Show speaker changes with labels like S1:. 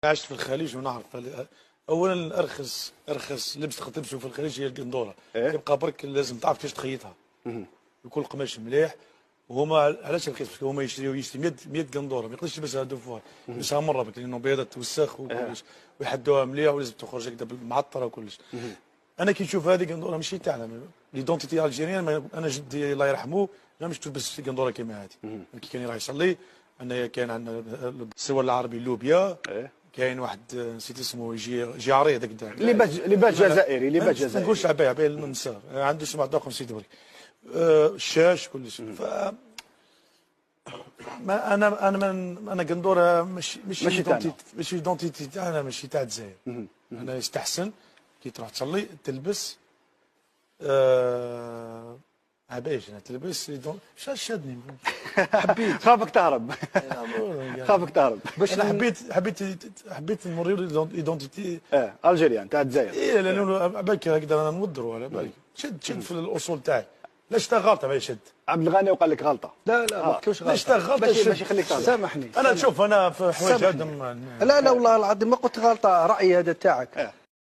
S1: عشت في الخليج ونعرف اولا ارخص لبس تقدر تلبسه في الخليج هي القندوره. تبقى برك لازم تعرف كيفاش تخيطها. يكون القماش مليح. وهما علاش رخيص؟ هما يشري 100 قندوره ما يقدرش يلبسها دو فوا، يلبسها مره بك لانه بيضة توسخ وكلش ويحدوها مليح ولازم تخرج هكذا معطره وكلش. انا كي نشوف هذه قندوره ماشي تاعنا ليدونتيتي الجيريان. انا جدي الله يرحمه ما مش تلبس قندوره كيما هذه. كي كان يروح يصلي انا كان عندنا السوار العربي اللوبيا. كاين واحد نسيت اسمه يجي عريض هكذا
S2: لباس جزائري ما
S1: نقولش عباية المنصار عنده سمع دوق نسيت برك الشاش كلش. ف ما انا قندوره ماشي دونتيتي تاعنا ماشي تاع الجزائر. انا يستحسن كي تروح تصلي تلبس عبايش انا تلبس شادني
S2: حبيت خافك تهرب خافك تهرب
S1: باش انا حبيت نوريو ايدونتيتي
S2: الجيريان تاع الجزائر.
S1: ايه لانه بالك هكذا انا نوضروا على بالك شد في الاصول تاعي. لا شتا غلطه ما يشد.
S2: عبد الغني وقال لك غلطه.
S3: لا ما قلتلوش غلطه.
S1: شتا غلطه
S2: باش يخليك تهرب.
S3: سامحني
S1: انا نشوف انا في حوايج هذا
S3: لا والله العظيم ما قلت غلطه، رايي هذا تاعك.